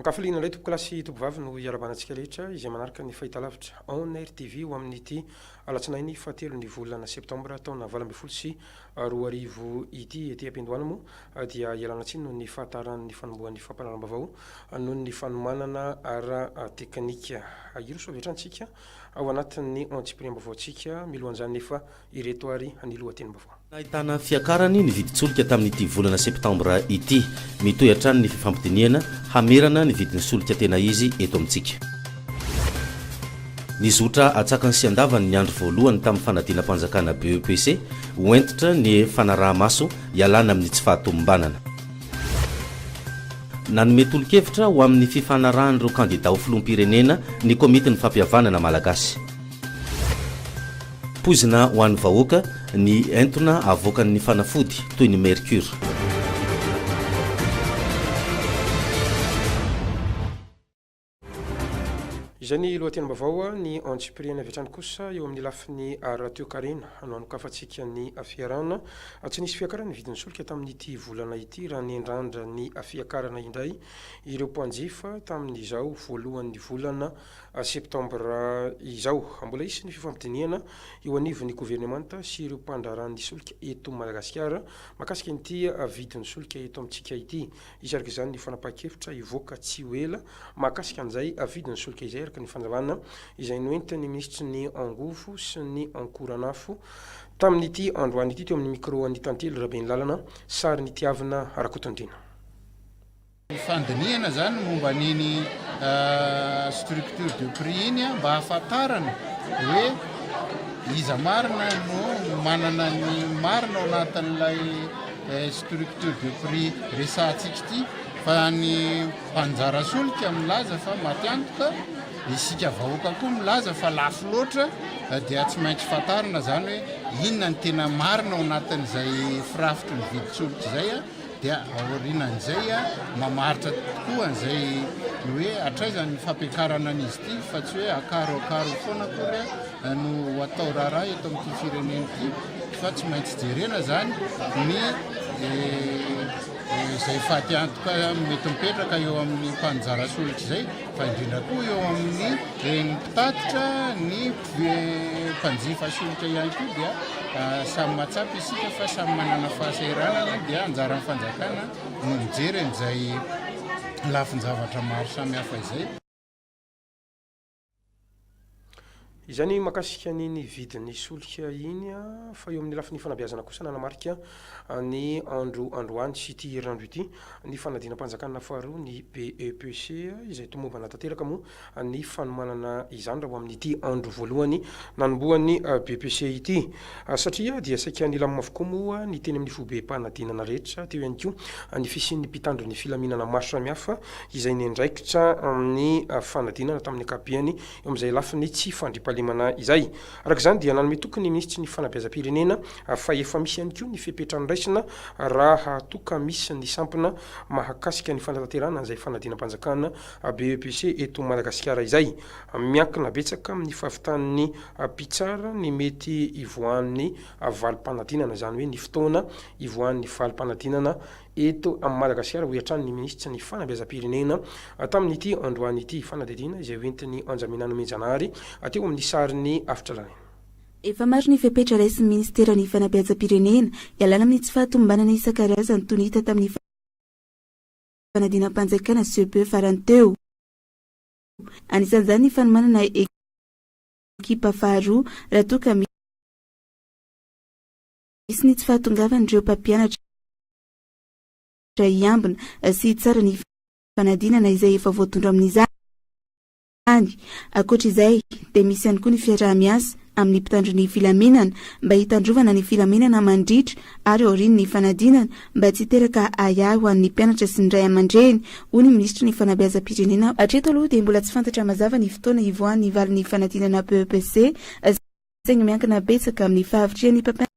Makafaliana indray tompokilasy tompovavy no iarabanantsika rehetra izay manaraka ny fahitalavitra on RTV ho amin'ny ity alatsinainy fahatelo ny volana septambra taona 2024 ity ety ampiandohana moa dia ialana tsiny noho ny fahataran'ny fanombohan'ny fampanaram-bavao noho ny fanomanana ara teknika iroso avitrantsika ao anatin'ny antsipriam-bavaoantsika milohan'izany nefa ireto ary ny lohatenim-bavao. Ahitana fiakarany ny vidin-tsolika tamin'ity volana septambra ity mitohy hatrany ny fifampidiniana hamerana ny vidin'ny solika tena izy eto amintsika. Nizotra atsakany sy andavany ny andro voalohany tamin'ny fanadina-panjakana BEPC hoentitra ny fanaraha-maso ialana amin'ny tsy fahatomombanana. Nanome tolo-kevitra ho amin'ny fifanarahan'ireo kandida ho filoham-pirenena ny komity ny fampihavanana malagasy. Pozina ho an'ny vahoaka ny entona avoakan'ny fanafody toy ny mercure. Izay ny lohatenim-bavao ny antsipriana avetrany kosa eo amin'ny lafiny ratio karena no anokafantsika ny fiarana tsy nisy fiakarana ny vidin'ny solika tamin'ity volana ity raha ny endrandra ny fiakarana indray ireo mpanjifa tamin'izao voalohan'ny volana septambra izao mbola isy ny fifampidiniana eo anivon'ny gouvernemanta sy ireo mpandraran'ny solika eto Madagasikara makasika n'ity vidin'ny solika eto amintsika ity isaraka izany ny fanapahan-kevitra ivoaka tsy ho ela makasika an'izay vidin'ny solika izay araka ny fanjavana izay noentiny ministry ny angovo sy ny ankoranafo tamin'ity androany ity teo amin'ny micro ny tantely rabe ny lalana sary ny tiavina arakotondrina. Fandiniana zany momba niny structure de prix iny mba hafantarana hoe iza marina no manana ny marina ao anatin'ilay structure de prix resantsika ity fa ny mpanjara solika milaza fa matiantoka isika vahoaka koa milaza fa lafo loatra dia tsy maintsy fantarina zany hoe inona ny tena marina ao anatin'izay firafitry ny vidin-solika izay dia aorinan'izay mamaritra tokoa an'izay hoe atraizany fampiakarana an'izy ity fa tsy hoe akaroakaro foana akory no atao raharaha eto amin'ity firenena ity fa tsy maintsy jerena zany ny izay fatiantoka mety mipetraka eo amin'ny mpanjara solika izay fa indrindra koa eo amin'ny mpitatitra ny mpanjifa solika ihany koa dia samy matsapy isika fa samy manana fahasahiranana dia anjaran'ny fanjakana no mijery an'izay lafin-javatra maro samy hafa izay. Izany makasika ny vidin'ny solika iny fa eo amin'ny lafiny fanabeazana kosa nanamarika ny androany sy ity herinandro ity ny fanadina-mpanjakana faharoa ny BEPC izay tomombana tanteraka moa ny fanomanana izany raha ho amin'ity andro voalohany nanomboan'ny BEPC ity satria dia saika ny lamina avokoa moa ny teny amin'ny fobe-panadinana rehetra teo ihany koa ny fisian'ny mpitandro ny filaminana maro samihafa izay nendraikitra amin'ny fanadinana tamin'ny akapiany eo amin'izay lafiny tsy fandripalimana izay araka izany dia nanome tokony ministry ny fanabeazam-pirenena fa efa misy ihany koa ny fipetranoraisina raha toka misy ny sampona mahakasika ny fanatanterana izay fanadinam-panjakana BEPC eto Madagasikara izay miankina betsaka amin'ny fahavitan'ny mpitsara ny mety ivoan'ny valim-panadinana izany hoe ny fotoana ivoan'ny valim-panadinana eto amin'ny Madagasikara ho iatran'ny ny ministry ny fanabeazam-pirenena tamin'ity androany ity fanadidina izay hoentiny anjaminana menjanahary teo amin'ny sariny afitrarany. Efa maro ny fepetra raisin'ny ministeran'ny fanabeazam-pirenena ialana amin'ny tsy fahatombanana isan-karazany toy ny hita tamin'ny fanadinam-panjakana CEP farany teo. Anisan'izany ny fanomanana ekipa faharoa raha toa ka misy ny tsy fahatongavan'ireo mpampianatra iambina sy tsara ny fanadinana izay efa voatondro amin'izany. Ankoatra izay dia misy ihany koa ny fiarah-miasa amin'ny mpitandro ny filaminana mba hitandrovana ny filaminana mandritra ary aoriany ny fanadinana mba tsy teraka aya ho an'ny mpianatra sy ny ray aman-dreny hoy ny ministry ny fanabeazam-pirenena. Hatreto aloha dia mbola tsy fantatra mazava ny fotoana ivoan'ny valin'ny fanadinana BEPC saingy miankina betsaka amin'ny fahavitrian'ny mpampianatra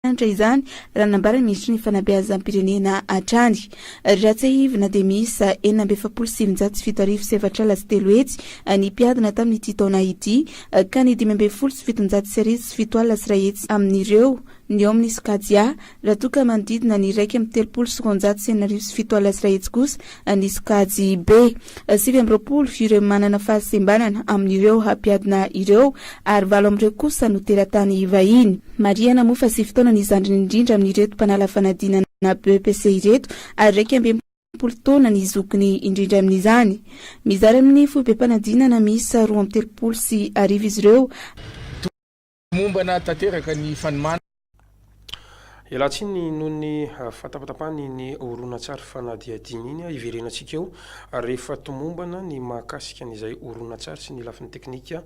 izany raha nambara ny ministry ny fanabeazam-pirenena hatrany. Raha tsy ahivina dia miisa 9,707 lasy telo hetsy ny mpiadina tamin'ity taona ity ka ny 5,707 lasy ray hetsy amin'ireo ny eo amin'ny Skadia raha toa ka manodidina ny 1.7 kosa ny Skadi B 7 ireo manana fahasembanana amin'ireo hampiadina ireo ary 7 amin'ireo kosa no teratany vahiny. Mariana mofa 7 taona ny zandriny indrindra amin'ireto mpanala fanadinana BEPC ireto ary 12 taona ny zokiny indrindra amin'izany. Mizara amin'ny foibe mpanadinana miisa 13 izy ireo. Mombana tanteraka ny fanomana Elatsiny noho ny fatapatapany ny oronan-tsary fanadiadiny iny iverenantsika eo rehefa tomombana ny mahakasika n'izay oronan-tsary sy ny lafiny teknika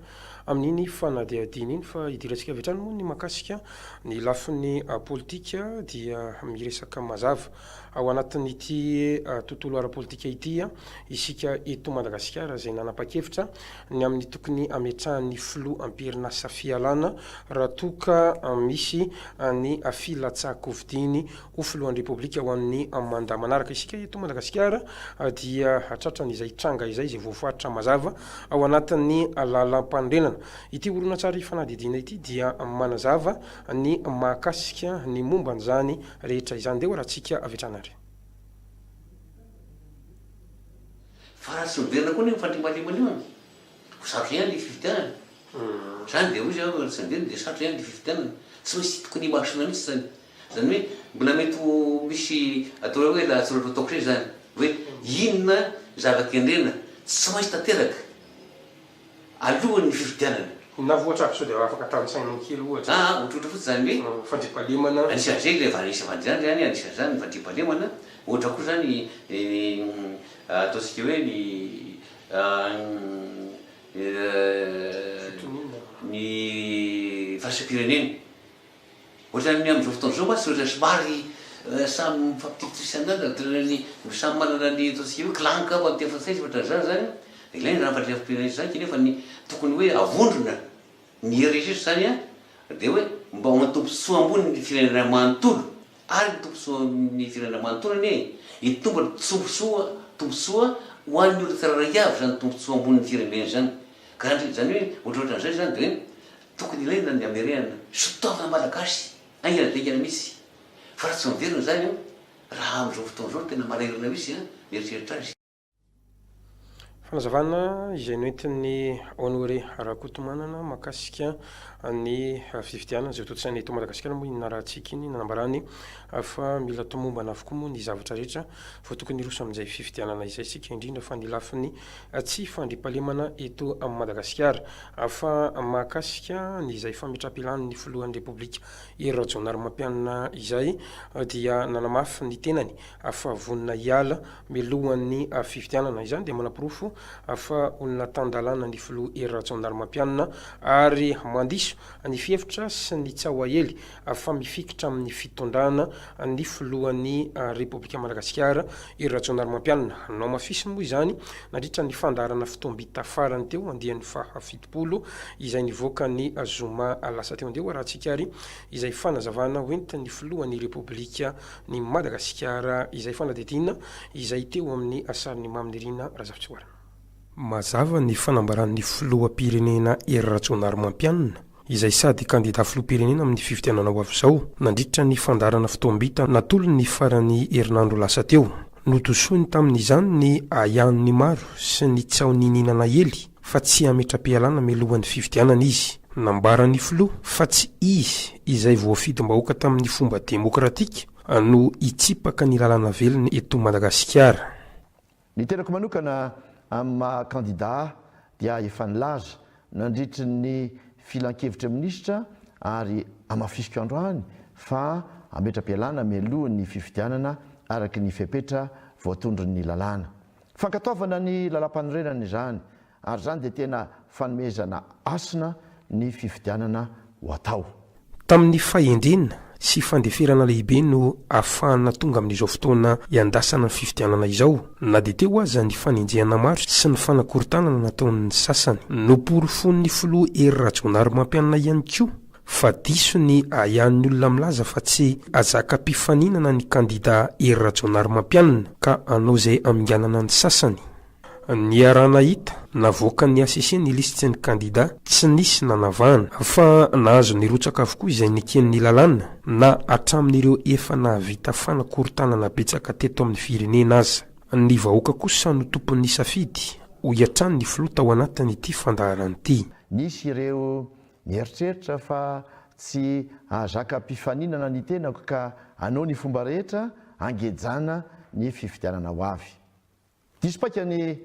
amin'iny fanadiadiny iny fa idirantsika avy hatrany moa ny mahakasika ny lafiny politika dia miresaka mazava ao anatin'ity tontolo ara-politika ity isika eto Madagasikara izay nanapa-kevitra ny amin'ny tokony ametrahan'ny filoha amperinasa fialana raha toka misy ny filatsahan-kovidiny ho filohan'ny repoblika ho an'ny manda manaraka. Isika eto Madagasikara dia tratran'izay tranga izay voafaritra mazava ao anatin'ny lalam-pandrenana. Ity oronan-tsary fanadidina ity dia manazava ny mahakasika ny momba n'izany rehetra izany. Deo raha tsika avetrana ary. Fa tsy miverina koa ny mifandrimbalimana sarotra ihany ny fifidianana. Zany dia hoy izy ao tsy miverina dia sarotra ihany ny fifidianana. Tsy maintsy tokony masina mihitsy zany. Zany hoe mbola mety misy atao hoe la soratra ataoko izay zany hoe inona zava-kendrena tsy maintsy tanteraka alohan'ny fifidianana. Na voatra aby sao dia afaka tamisaina kely ohatra. Ohatrohatra fotsy zany hoe fandrimpahalemana. Anisan'izay le vanisy vanizany zany anisan'izany ny fandrimpahalemana. Ohatra koa zany ataontsika hoe ny faraisam-pirenena. Ohatra ny amin'izao fotoana izao mantsy ohatra somary samy mifampititirisana ny samy manana ny ataontsika hoe clanque amin'ny teny frantsay ohatra zany zany ilainy raha fandriam-pirenena zany nefa ny tokony hoe avondrona ny heritreritry zany dia hoe mba ho tombontsoa ambony ny firenena manontolo ary ny tombontsoa ny firenena manontolo anie hitomba tombontsoa ho an'ny olo tsirairay avy zany tombontsoa ambony ny firenena zany. Ka zany hoe ohatrohatran'izay zany dia hoe tokony ilaina ny amerena sotaovana malagasy aingana misy fa raha tsy miverina zany raha amin'izao fotoana izao tena malairana misy mieritreritra azy. Fanazavana izay noentin'ny honoré Rakotomanana mahakasika ny fifidianana izay totosaina eto Madagasikara moa inarahantsika iny nanambarany fa mila tomombana avokoa moa ny zavatra rehetra fa tokony roso amin'izay fifidianana izay sika indrindra fa ny lafiny tsy fandrimpahalemana eto amin'ny Madagasikara fa mahakasika ny izay fametrapelan'ny filohan'ny repoblika Hery Rajaonarimampianina izay dia nanamafy ny tenany fa vonina hiala mialohan'ny fifidianana izany dia manapirofo fa olona tandalana ny filoha Hery Rajaonarimampianina ary mandiso ny fihevitra sy ny tsahoahely fa mifikitra amin'ny fitondrana ny filohan'ny repoblika Madagasikara Hery Rajaonarimampianina. Nao mafisiny moa izany nandritra ny fandarana fitombita farany teo andian'ny fahafitopolo izay nivoaka ny zoma lasa teo andeo raha tsika ary izay fanazavana hoentin'ny filohan'ny repoblika ny Madagasikara izay fanadidina izay teo amin'ny asariny Maminirina Razafitsoarana. Mazava ny fanambaran'ny filoham-pirenena Hery Rajaonarimampianina izay sady kandida filoham-pirenena amin'ny fifidianana ho avy izao nandritra ny fandarana fitombita natolo ny farany herinandro lasa teo. Notosoiny tamin'izany ny ahian'ny maro sy ny tsaonininana ely fa tsy ametra-pialana mialohan'ny fifidianana izy. Nambaran'ny filoha fa tsy izy izay voafidim-bahoaka tamin'ny fomba demokratika no hitsipaka ny lalàna velona eto Madagasikara. Ny tenako manokana amin'ny maha-kandida dia efa nilaza nandritry ny filan-kevitra minisitra ary amafisiko androany fa ametra-pialana mialohan'ny fifidianana araky ny fepetra voatondron'ny lalàna. Fankataovana ny lalam-panorenana izany ary zany dia tena fanomezana asina ny fifidianana ho atao. Tamin'ny fahendrenina sy fandeferana lehibe no ahafahana tonga amin'izao fotoana iandasana ny fifidianana izao na dia teo aza ny fanenjehana maro sy ny fanakorontanana nataon'ny sasany noporofon'ny filoha Hery Rajaonarimampianina ihany koa fa diso ny ahian'ny olona milaza fa tsy azaka-pifaninana ny kandida Hery Rajaonarimampianina ka anao izay aminganana ny sasany. ny arana hita navoaka ny ACC ny listy ny kandida tsy nisy nanavahana fa nahazo nirotsaka avokoa izay niken'ny lalàna na atramin'ireo efa nahavita fanakorontanana betsaka teto amin'ny firenena aza. Ny vahoaka kosa no tompon'ny safidy ho hiatrany ny filoha ao anatin'ity fandaharana ity. Nisy ireo mieritreritra fa tsy azaka-pifaninana ny tenako ka anao ny fomba rehetra angejana ny fifidianana ho avy. Diso paika ny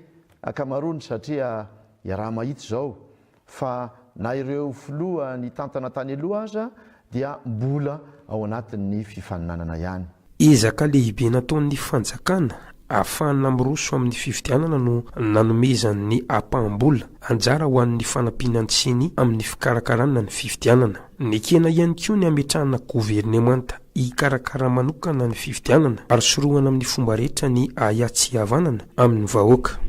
akamarony satria raha mahitsy zao fa na ireo filoha ny tantana tany aloha aza dia mbola ao anatin'ny fifaninanana ihany. Ezaka lehibe nataon'ny fanjakana ahafahana miroso amin'ny fifidianana no nanomezan'ny apam-bola anjara ho an'ny fanampinan tsiny amin'ny fikarakarana ny fifidianana. Nekena ihany koa ny ametrahana governemanta hikarakara manokana ny fifidianana ary sorohana amin'ny fomba rehetra ny ahiatsiavanana amin'ny vahoaka.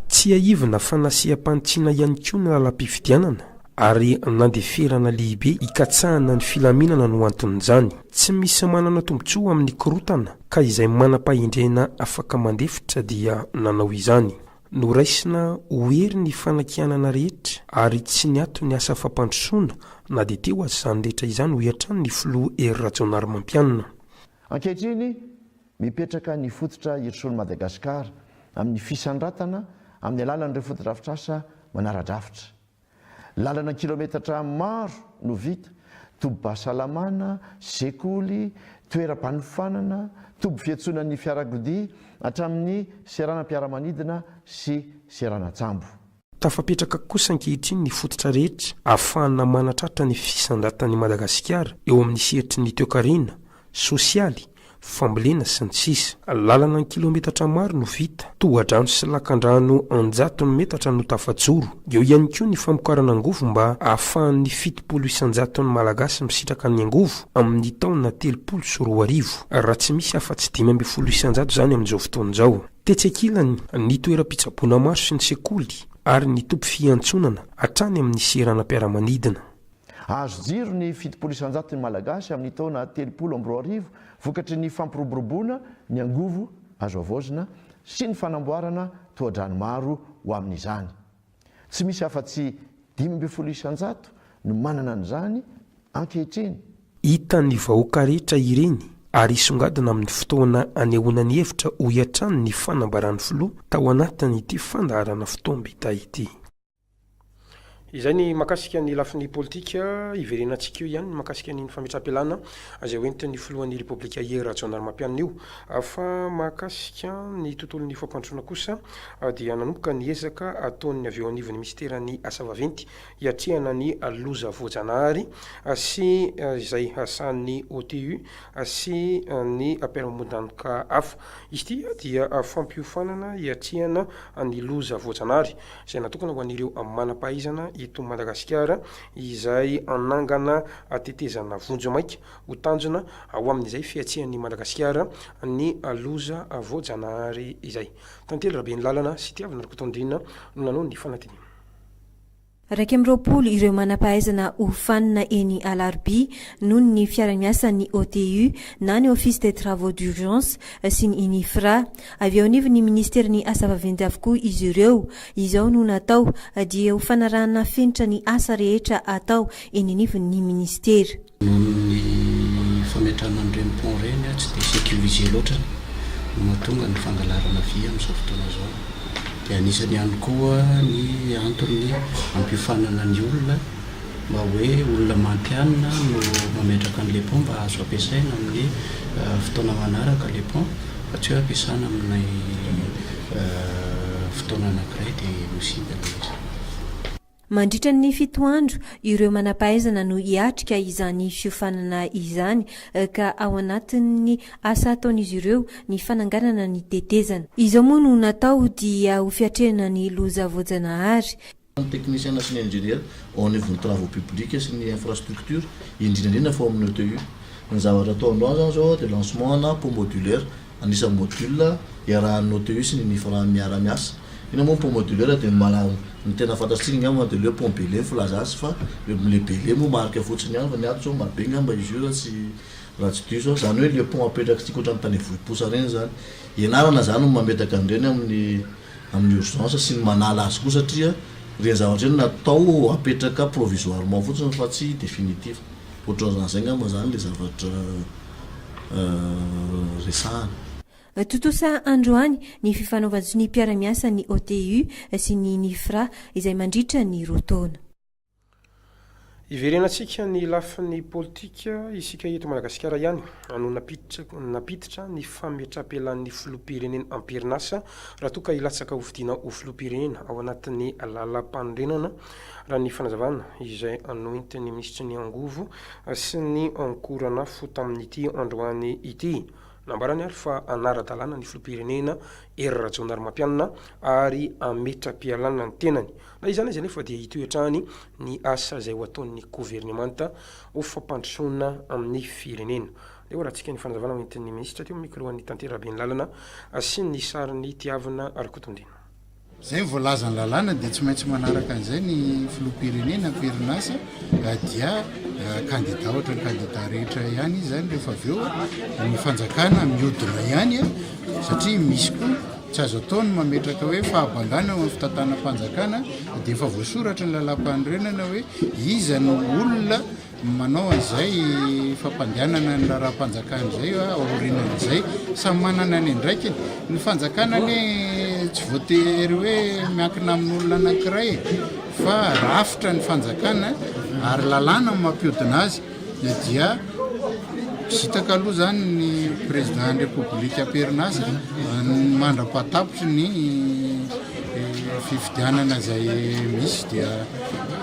Tsy aivina fa nasiam-panitsiana ihany koa ny lalam-pifidianana ary nandeferana lehibe hikatsahana ny filaminana no anton'izany. Tsy misy manana tombontsoa amin'ny korotana ka izay manam-pahendrena afaka mandefitra dia nanao izany. Noraisina hoery ny fanakianana rehetra ary tsy niato ny asa fampandrosoana na dia teo azy izany rehetra izany ho hiatrany ny filoha Hery Rajaonarimampianina. Ankehitriny mipetraka ny fototra Hierisolon'i Madagasikara amin'ny fisandratana amin'ny alalan'ireo foto-drafitr'asa manara-drafitra. Lalana kilometatra maro no vita, tobi-pahasalamana, sekoly, toeram-panofanana, toby fiantsonan'ny fiarakodia hatramin'ny seranam-piaramanidina sy seranatsambo. Tafapetraka kosa ankehitriny ny fototra rehetra ahafahana manatratra ny fisandratan'i Madagasikara eo amin'ny sehatry ny toe-karena, sosialy, fambolena sy ny sisa. Lalana ny kilometatra maro no vita, tohadrano sy lakan-drano 100 metatra no tafajoro. Eo ihany koa ny famokarana angovo mba ahafahan'ny 70 isanjaton'ny malagasy misitraka ny angovo amin'ny taona 30 raha tsy misy afa-tsy 5 isanjato zany amin'izao fotoan'izao. Tetsekilany ny toeram-pitsaboana maro sy ny sekoly ary ny tompy fiantsonana hatrany amin'ny seranam-piaramanidina. Azo jiro ny 70 isanjaton'ny malagasy amin'ny taona 30 vokatry ny fampiroboroboana ny angovo azo avozina sy ny fanamboarana tohadrano maro ho amin'izany. Tsy misy afa-tsy 5 isanjato no manana an'izany ankehitriny. Hita ny vahoaka rehetra ireny ary isongadina amin'ny fotoana anehoana ny hevitra ho hiatrany ny fanambarany filoha tao anatin'ity fandaharana fotoam-bita ity. Izay ny makasika ny lafin'ny politika iverenantsika io ihany ny makasika ny fametrapealana izay hoentin'ny filohan'ny Repoblika Hery Rajaonarimampianina io. Fa makasika ny tontolon'ny fampandrosoana kosa dia nanomboka ny ezaka ataon'ny avy eo anivon'ny ministeran'ny asa vaventy hiatrehana ny loza voajanahary sy izay asan'ny OTU sy ny mpiara-mondanika hafa. Izy ity dia fampiofanana hiatrehana ny loza voajanahary izay natokana ho an'ireo manam-pahaizana eto Madagasikara izay anangana tetezana vonjo maika ho tanjona ao amin'izay fiatsehan'ny Madagasikara ny loza voajanahary izay. Tantely rabe ny lalana sy tiavana rakotondina no nanao ny fanatiny. Raika am'roapolo ireo manam-pahaizana ho fanina eny Alarby noho ny fiara-miasa ny OTU na ny Office des Travaux d'Urgence sy ny INIFRA. Avy eo anivon'ny Ministeran'ny asa vaventy avokoa izy ireo. Izao no natao dia ho fanarahana fenitra ny asa rehetra atao eny anivon'ny ministera. Ny fametrahana an'ireny pont ireny tsy dia sécurisé loatra no mahatonga ny fangalarana vy amin'izao fotoana izao. Dia anisany ihany koa ny antony ampiofanana ny olona mba hoe olona mampianina no mametraka an'ilay pont mba azo ampiasaina amin'ny fotoana manaraka ilay pont fa tsy hoe ampiasana amin'ny fotoana anankiray dia mosiba izy. Mandritra ny fitoandro ireo manam-pahaizana no hiatrika izany fiofanana izany ka ao anatin'ny asa ataon'izy ireo ny fananganana ny tetezana. Izao moa no natao dia ho fiatrehana ny loza voajanahary. Ny teknisiana sy ny ingénieur ao anivon'ny travaux publics sy ny infrastructure indrindrandrindra fa amin'ny OTU. Ny zavatra atao androany zao dia lancement na pont modulaire anisan'ny module iarahan'ny OTU sy ny INIFRA miara-miasa. Ina moa pont modulaire dia ny tena fantatsika ngamba dia le pont Belé filaza azy fa le Belé moa marika fotsiny ihany fa ny ato zao mabe ngamba izy io tsy raha tsy diso zany hoe le pont apetraka tika ohatrany tany voiposa reny zany ianarana zany no mametaka an'ireny amin'ny urgence sy ny manala azy koa satria reny zavatra eny natao apetraka provisoirement fotsiny fa tsy définitif ohatran'izany zay ngamba zany le zavatra resahana. Totosa androany ny fifanaovantsy ny mpiara-miasa ny OTU sy ny NIFRA izay mandritra ny roa taona. Iverenantsika ny lafin'ny politika isika eto Madagasikara ihany no napiditra ny fametrapelan'ny filoham-pirenena amperinasa raha toa ka ilatsaka hovidiana ho filoham-pirenena ao anatin'ny lalam-panorenana raha ny fanazavana izay anoentin'ny ministra ny angovo sy ny ankorana fo tamin'ity androany ity. Nambarany ary fa anara-dalàna ny filoham-pirenena Hery Rajaonarimampianina ary ametra-pialana ny tenany. Na izany izy nefa dia hitoetrany ny asa izay ho ataon'ny gouvernemanta ho fampandrosoana amin'ny firenena. Leo raha tsika ny fanazavana hoentin'ny ministra teo mikroan'ny tantera be ny lalana sy ny sariny tiavana arakotondina. Zay voalaza ny lalàna dia tsy maintsy manaraka an'izay ny filoham-pirenena amperinasa dia kandida ohatra ny kandida rehetra ihany zany rehefa avy eo ny fanjakana mihodina ihany satria misy koa tsy azo atao ny mametraka hoe fahabangana amin'ny fitantanam-panjakana dia efa voasoratra ny lalam-panorenana hoe iza ny olona manao an'izay fampandehanana ny raha-panjakana izay aorinan'izay samy manana ny andraikiny ny fanjakana ny tsy voatery hoe miankina amin'olona anankiray fa rafitra ny fanjakana ary lalàna mampihodina azy dia sitaka aloha zany ny président ny république amperinasa mandra-patapotry ny fifidianana zay misy dia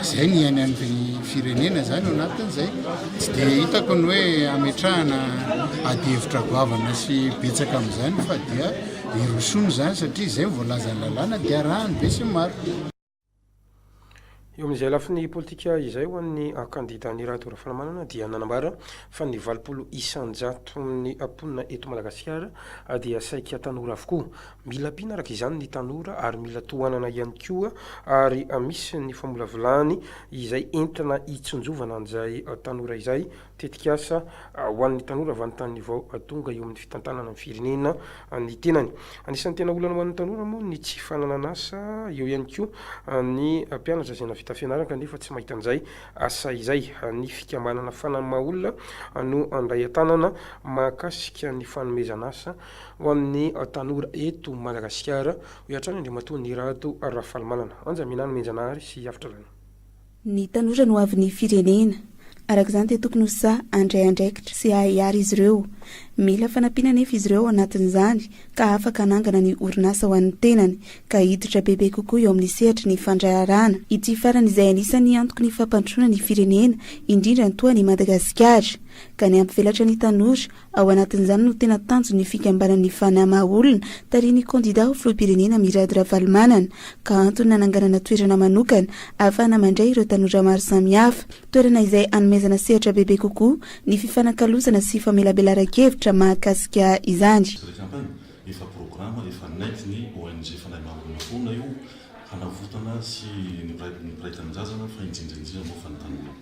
zay ny any amin'ny firenena zany ao anatin'izay tsy dia hitako ny hoe ametrahana adihevitra goavana sy betsaka amin'izany fa dia irosony zany satria zay voalaza ny lalàna dia rahany be sy maro. Eo amin'izay lafin'ny politika izay ho an'ny kandida ny raha tora fanamanana dia nanambara fa ny 20 isanjato ny amponina eto Madagasikara dia saika tanora avokoa. Mila pinaraka izany ny tanora ary mila tohanana ihany koa ary misy ny famolavolany izay entina hitsonjovana an'izay tanora izay tetikasa ho an'ny tanora vanontany vao tonga eo amin'ny fitantanana ny firenena ny tenany. Anisan'ny tena olana ho an'ny tanora moa ny tsy fanananasa eo ihany koa ny mpianatra izay navita fianarana kanefa tsy mahita an'izay asa izay ny fikambanana fanamaolona no andray an-tanana mahakasika ny fanomezana asa ho amin'ny tanora eto Madagasikara ho hatrany andriamatoa ny Rado Rafalimanana anja minano menjanahary sy afatra lany. Ny tanora no avy ny firenena araka izany dia tokony ho sa andray andraikitra sy ahaiary izy ireo. Mila fanampina nefa izy ireo anatin'izany ka afaka anangana ny orinasa ho an'ny tenany ka hiditra bebe kokoa eo amin'ny sehatra ny fandraharana. Ity farany izay anisan'ny antoky ny fampandrosoana ny firenena indrindra ny toa ny Madagasikara ka ny ampivelatra ny tanora ao anatin'izany no tena tanjo ny fikambanan'ny fanamaolona tarihin'ny kandida ho filoham-pirenena Mirady Ravalomanana ka antony nananganana toerana manokana ahafahana mandray ireo tanora maro samihafa. Toerana izay anomezana sehatra bebe kokoa ny fifanakalozana sy famelabelaran-kevitra mahakasika izany. Efa programa efa naitiny ONG fanahy maolona foana io hanavotana sy ny piraitan-jazana fa indrindrindrindra moa fantanora.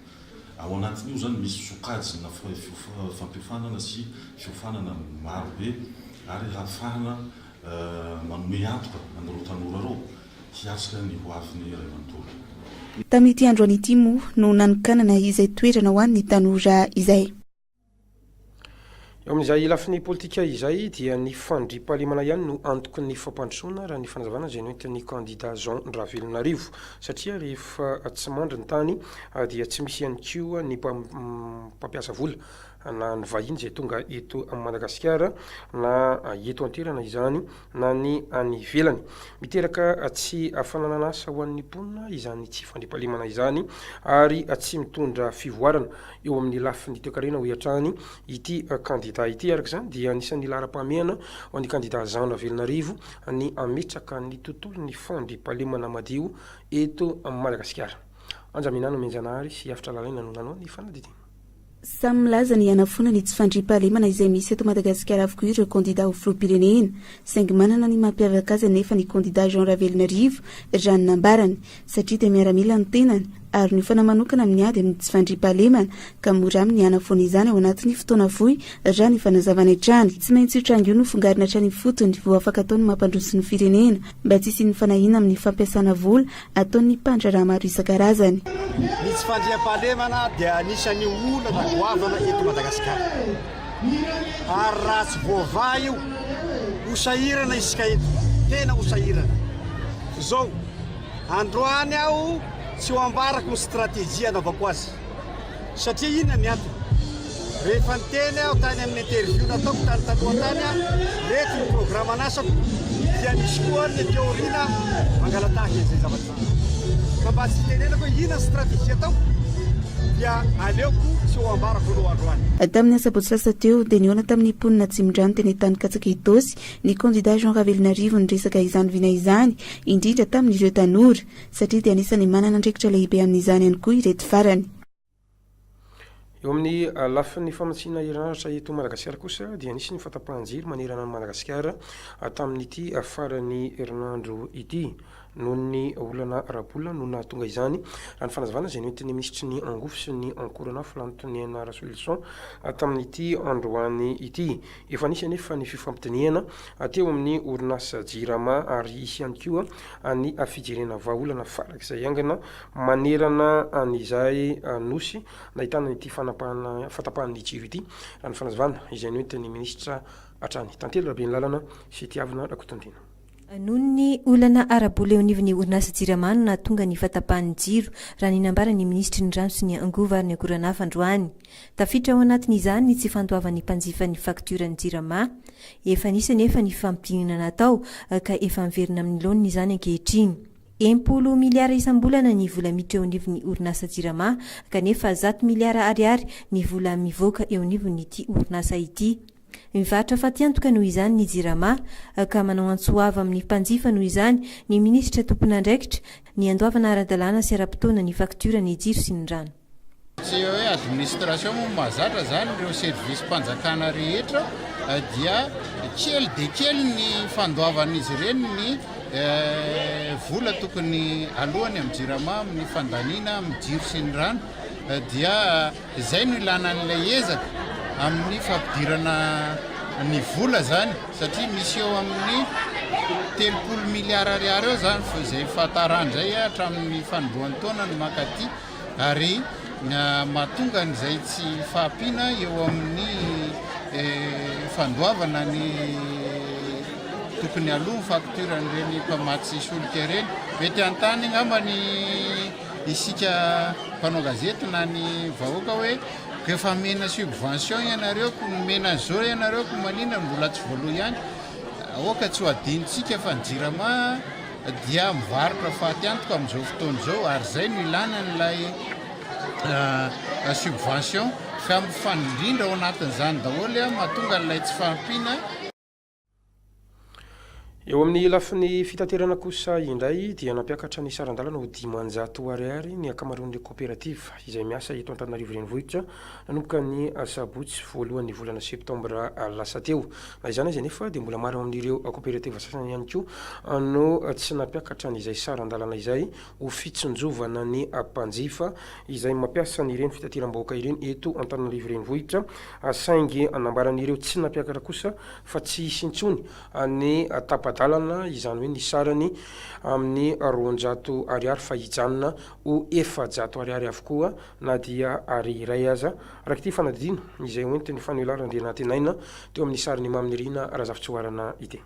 Ao anatin'io zany misy sokajina fampiofanana sy fiofanana maro be ary hafahana manome antoka an'ireo tanora reo hiasika ny hoavin'ny Ray Manontolo. Tamin'ity androany ity moa no nanokanana izay toerana ho an'ny tanora izay. Eo amin'izay lafin'ny politika izay dia ny fandriam-pahalemana ihany no antoky ny fampandrosoana raha ny fanazavana izay noentin'ny kandida Jean Ravelonarivo satria rehefa tsy mandry ny tany dia tsy misy ihany koa ny mpampiasa vola na ny vahiny izay tonga eto amin'ny Madagasikara na eto an-toerana izany na ny any ivelany. Miteraka tsy fananana asa ho an'ny mponina izany tsy fandriam-pahalemana izany ary tsy mitondra fivoarana eo amin'ny lafin'ny toe-karena ho hiatrany ity kandida ity. Araka izany dia anisan'ny laharam-pahamehana ho an'ny kandida Jean Ravelonarivo ny ametraka ny tontolo ny fandriam-pahalemana madio eto amin'ny Madagasikara. Anja minano menjanahary sy afatra lalaina no nanao ny fanadidina. Samy milaza ny hanafona ny tsy fandriam-pahalemana izay misy eto Madagasikara avokoa ireo kandida ho filoham-pirenena saingy manana ny mampiavaka azy nefa ny kandida Jean Ravelonarivo raha ny nambarany satria dia miaramila ny tenany ary ny fana manokana amin'ny ady amin'ny tsy fandriam-pahalemana ka mora amin'ny anafona izany ao anatin'ny fotoana fohy raha ny fanazavana trany tsy maintsy itrango no fongarina trany fotony vo afaka ataony mampandroso ny firenena mba tsy sy ny fanahina amin'ny fampiasana vola ataon'ny mpandra raha maro isan-karazany. Ny tsy fandriam-pahalemana dia anisan'ny olana goavana eto Madagasikara ary raha tsy voava io usahirana isika eto tena usahirana zao androany aho tsy ho ambarako ny stratégie anaovako azy satria inona ny antony rehefa niteny aho tany amin'ny interview nataoko tany talohatany a reto ny programme anasako dia misy koa ny teorina mangalatahaka izay zavatra ka mba tsy tenenako hoe inona stratégie atao dia aleoko tsy ho ambarako aloha androany. Tamin'ny asabotsy lasa teo dia niona tamin'ny mponina Tsimondrano teny tany Katsaka Idosy ny candidat Jean Ravelinarivo ny resaka izany vina izany indrindra tamin'ireo tanora satria dia anisany manana andraikitra lehibe amin'izany ihany koa ireto farany. Eo amin'ny lafin'ny famatsiana herinaratra eto Madagasikara kosa dia anisy ny fatapahan-jiro manerana ny Madagasikara tamin'ity farany herinandro ity noho ny olana arabolana no nahatonga izany raha ny fanazavana izay noentin'ny ministry ny angofo sy ny ankorana filantoniana Rasolison tamin'ity androany ity efa nisy anefa ny fifampitiniana teo amin'ny orinasa jirama ary isy ihany koa ny fijerena vahaolana farak'izay angana manerana an'izay nosy nahitana ity fatapahan'ny jiro ity raha ny fanazavana izay noentin'ny ministra hatrany tantely rabe ny lalana sy tiavina rakotondrina. Noho ny olana arabola eo anivon'ny orinasa jiramano na tonga ny fatapahan'ny jiro raha ninambara ny ministry ny rano sy ny angovo ary ny akoranafa androany. Tafiditra ao anatin'izany ny tsy fandoavan'ny mpanjifa ny fakturany jirama efa nisy nefa ny fampidinana natao ka efa miverina amin'ny laoniny izany ankehitriny. 10 miliara isam-bolana ny vola miditra eo anivon'ny orinasa jirama kanefa 100 miliara ariary ny vola mivoaka eo anivon'ny ity orinasa ity. Mivarotra fatiantoka noho izany ny jirama ka manao antsoava amin'ny mpanjifa noho izany ny ministra tompon'andraikitra ny andoavana ara-dalàna sy ara-potoana ny faktura ny jiro sy ny rano. Tsy hoe administration mahazatra zany ireo service mpanjakana rehetra dia kely de kely ny fandoavan'izy ireny ny vola tokony alohany amin'ny jirama amin'ny fandaniana amin'ny jiro sy ny rano dia izay no ilana n'ilay ezaka amin'ny fampidirana ny vola zany satria misy eo amin'ny 30 miliara ariary eo zany izay fataran'izay hatramin'ny fanombohan'ny taona no makaty ary mahatonga n'izay tsy fahampiana eo amin'ny fandoavana ny tokony aloha ny fakturan'ireny mpamatsy solika ireny mety antany ngamba ny isika mpanao gazety na ny vahoaka hoe rehefa mena subvention ianareo ko mena zao ianareo ko manina mbola tsy voaloha ihany oka tsy ho adinitsika fa ny jirama dia mivarotra fatiantoka amin'izao fotoana izao ary zay no ilana n'ilay subvention fa mifanindrindra ao anatin'izany daholo mahatonga n'ilay tsy fahampiana. Eo amin'ny lafin'ny fitaterana kosa indray dia nampiakatra ny sarandalana ho 500 ariary ny akamaroan'ireo coopérative izay miasa eto Antananarivo renivohitra nanomboka ny sabotsy voalohan'ny volana septambra lasa teo. Na izany izy nefa dia mbola maro amin'ireo coopérative sasany ihany koa no tsy nampiakatra n'izay sarandalana izay ho fitsonjovana ny mpanjifa izay mampiasa n'ireny fitateram-bahoaka ireny eto Antananarivo renivohitra saingy anambaran'ireo tsy nampiakatra kosa fa tsy hisy intsony ny dalana izany hoe ny sarany amin'ny 200 ariary fa hijanona ho 400 ariary avokoa na dia ary iray aza raky ty fanadina izay hoentiny fanelarana dia natenaina teo amin'ny sarany maminirina razavitsoarana ity.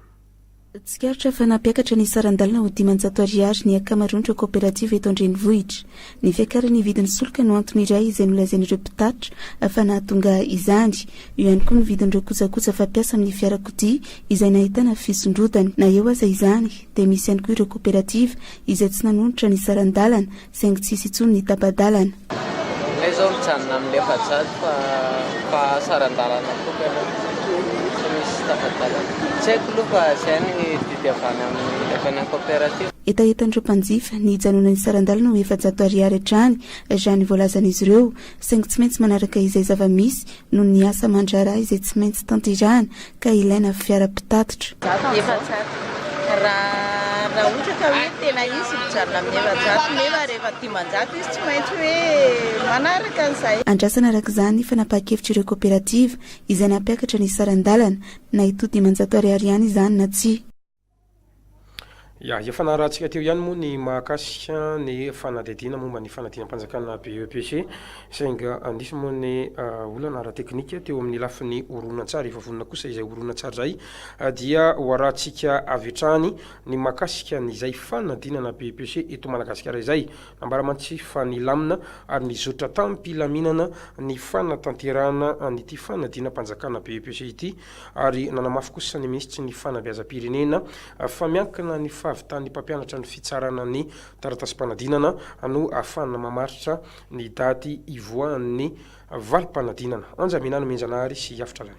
Tsikaritra fa nampiakatra ny sarandalana ho 500 ariary ny akamaroan'ireo coopérative eto an-drenivohitra. Ny fiakarany vidin'ny solika no antony iray izay nolazain'ireo mpitatitra fa nahatonga izany. Io ihany koa ny vidin'ireo kojakoja fampiasa amin'ny fiarakodia izay nahitana fisondrotana. Na eo aza izany dia misy ihany koa ireo coopérative izay tsy nanonotra ny sarandalana saingy tsy hisy intsony ny tapa-dalana. Ilay izao mijanona amin'ny efa-jato fa sarandalana koa etaetan'ireo mpanjifa ny hijanonan'ny sarandalana ho 400 ariary hatrany raha ny voalazan'izy ireo saingy tsy maintsy manaraka izay zava-misy noho ny asa mandraraha izay tsy maintsy tanterahana ka ilaina fiara-pitatitra. Raha raha ohatra ka hoe tena izy mijanona amin'ny efajato nefa rehefa dimanjato izy tsy maintsy hoe manaraka an'izay. Andrasana araka izany fanapa-kevitra ireo kooperativa izay nampiakatra ny sarandalana na ito dimanjato ariary ihany izany na tsy. Ya efa narahantsika teo ihany moa ny mahakasika ny fanadidina momba ny fanadinam-panjakana BEPC sainga andisy moa ny olana ara-teknika teo amin'ny lafiny horonan-tsara efa vonona kosa izay horonan-tsara zay dia hoarantsika avy hatrany ny mahakasika nyizay fanadinana BEPC eto Madagasikara izay ambaramantsy fa ny lamina ary ny zotra tampilaminana ny fanatanterana nyity fanadinam-panjakana BEPC ity ary nanamafy kosa ny ministry ny fanabeazam-pirenena fa miankina ny tany mpampianatra ny fitsarana ny taratasy-panadinana no ahafana mamaritra ny daty ivoan'ny valim-panadinana anjaminany menjanahary sy hafitra lany.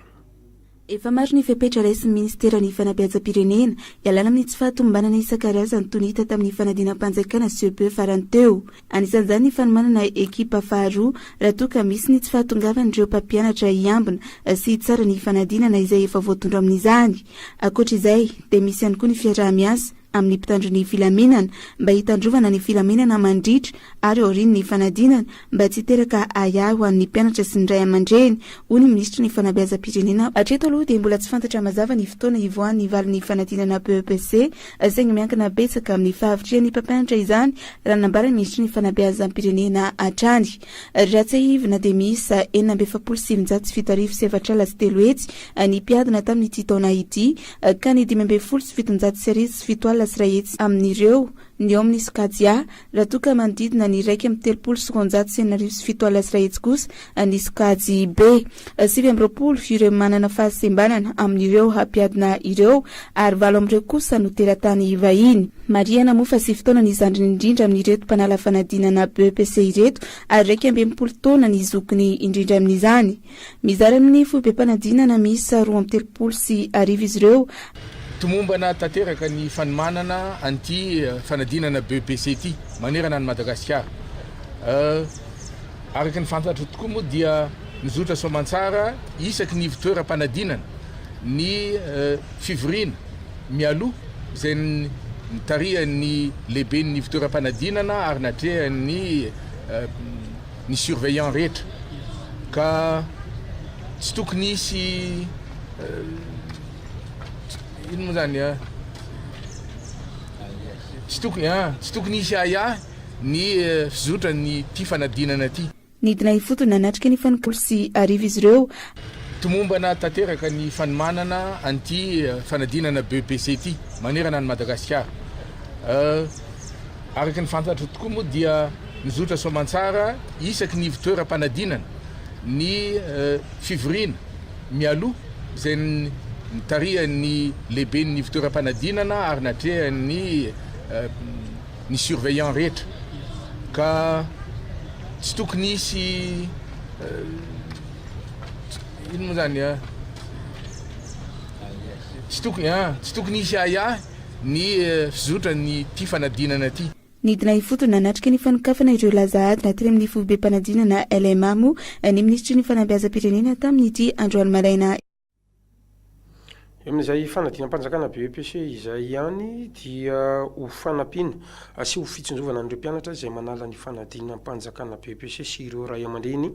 Efa maro ny fepetra raisin'ny ministera ny fanabeazam-pirenena ialana amin'ny tsy fahatombanana isan-karazany toy ny hita tamin'ny fanadinam-panjakana CEP farany teo. Anisan'izany ny fanomanana ekipa faharoa raha toa ka misy ny tsy fahatongavan'ireo mpampianatra hiambina sy hitsara ny fanadinana izay efa voatondro amin'izany. Ankoatra izay dia misy ihany koa ny fiarah-miasa amin'ny mpitandro ny filamenana mba hitandrovana ny filamenana mandritra ary aoriny ny fanadinana mba tsy teraka aya ho an'ny mpianatra sy ny ray aman-dreny hoy ny ministra ny fanabeazam-pirenena. Hatreto aloha dia mbola tsy fantatra mazava ny fotoana ivoan'ny valin'ny fanadinana BEPC saingy miankina betsaka amin'ny fahavitrian'ny mpampianatra izany raha nambara ny ministra ny fanabeazam-pirenena hatrany. Raha tsy ahivina dia miisa 4,707 lasy telo hetsy ny mpiadina tamin'ity taona ity ka ny 5,707 sirahetsy amin'ireo ny eo amin'ny Sokadia raha toa ka manodidina ny 1,707 sirahetsy kosa ny Sokady B. 7 ireo manana fahasembanana amin'ireo hampiadina ireo ary 7 kosa no teratany vahiny. Mariana moa fa 7 taona ny zandriny indrindra amin'ireto mpanala fanadinana BEPC ireto ary 20 taona ny zokiny indrindra amin'izany. Mizara amin'ny foibe mpanadinana miisa 13 izy ireo. Tomombana tanteraka ny fanomanana anty fanadinana BEPC ity manerana ny Madagasikara. Araka ny fantatra tokoa moa dia nizotra soamantsara isaky ny fitoeram-panadinana ny fivorina mialoha izay nitarihan'ny lehibe ny fitoeram-panadinana ary natrehan'ny ny surveillant rehetra ka tsy tokony isy ino moa zany tsy tokony isy aya ny fizotra ny ty fanadinana ty. Nidina ifotony nanatrika ny fanokolo sy arivo izy ireo. Tomombana tanteraka ny fanomanana anty fanadinana BEPC ity manerana ny Madagasikara. Araka ny fantatra tokoa moa dia nizotra soamantsara isaky ny fitoeram-panadinana ny fivorina mialoha izay nitarihan'ny lehibe ny fitoeram-panadinana ary natrehan'ny ny surveillant rehetra ka tsy tokony isy ino moa zany tsy tokony isy aya ny fizotra ny ty fanadinana ty. Nidina ifotony nanatrika ny fanokafana ireo lazahady nateny amin'ny foibe mpanadinana LMA moa ny ministry ny fanabeazam-pirenena tamin'ity androany maraina. Amin'izay fanadinam-panjakana BEPC izay ihany dia ho fanampiana sy ho fitsinjovana an'ireo mpianatra izay manala ny fanadinam-panjakana BEPC sy ireo ray aman-dreny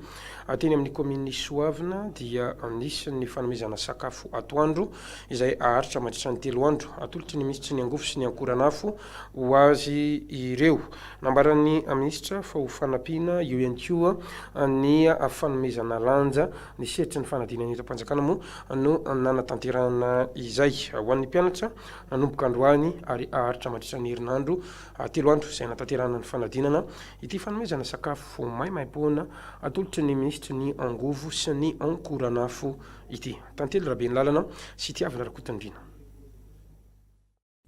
teny amin'ny kominy Soavina dia anisan'ny fanomezana sakafo atoandro izay aharitra mandritra ny 3 andro atolotry ny ministry ny angofo sy ny ankoranafo ho azy ireo. Nambaran'ny ministra fa ho fanampiana eo ihany koa ny fanomezana lanja ny sehatry ny fanadinana eto-panjakana moa no nanatanterana izay ho an'ny mpianatra nanomboka androany ary aharitra mandritra ny herinandro 3 andro izay natanterana ny fanadinana ity fanomezana sakafo maimaimpona atolotry ny ministry ny angovo sy ny ankoranafo ity. Tantely rabe ny lalana sy tiavina rakotandrina.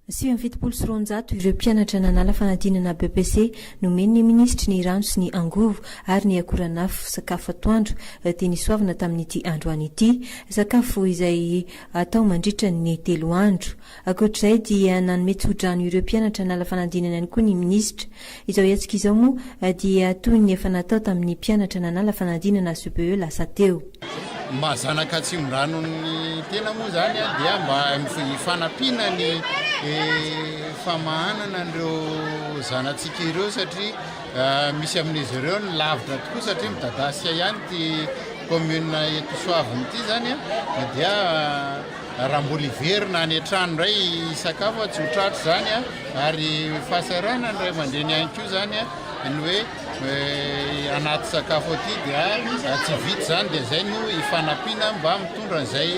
7,700 ireo mpianatra nanala fanadinana BEPC nomeny ny ministry ny rano sy ny angovo ary ny akoranafo sakafo atoandro dia nisoavina tamin'ity androany ity sakafo izay atao mandritra ny 3 andro. Ankoatr'izay dia nanome tsodrano ireo mpianatra nanala fanadinana ihany koa ny ministra. Izao iatsika izao moa dia toy ny efa natao tamin'ny mpianatra nanala fanadinana CPE lasa teo. Mba zanaka tsy ndrano ny tena moa zany dia mba fanampiana ny famahanana an'ireo zanatsika ireo satria misy amin'izy ireo ny lavitra tokoa satria midadasia ihany ty commune eto Soaviny ity zany a dia raha mbola iverina any an-trano ndray sakafo tsy ho tratro zany a ary fahasarana ny ray aman-dreny ihany koa zany a ny hoe anaty sakafo aty dia tsy vita zany dia zay no ifanampiana mba mitondra an'izay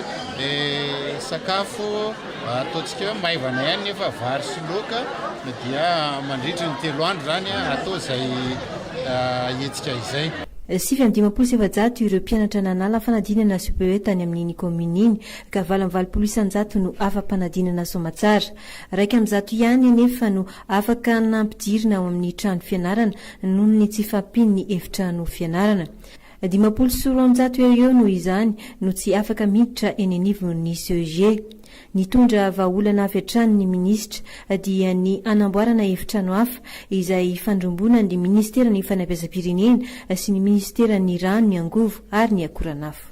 sakafo ataontsika hoe maivana ihany nefa vary sy loka dia mandritry ny 3 andro zany atao zay hetsika izay. 7 ireo mpianatra nanala fanadinana CPE tany amin'iny commune iny ka 9 no afa-panadinana somatsara. 100 ihany nefa no afaka nampidirina ao amin'ny trano fianarana noho ny tsy fampiny ny efitrano fianarana. 500 eo no izany no tsy afaka miditra eny anivon'ny CEG. Nitondra vahaolana avy hatrany ny minisitra dia ny anamboarana efitrano hafa izay fandrombona ny ministeran'ny fanabeazam-pirenena sy ny ministeran'ny rano, ny angovo ary ny akoranafo.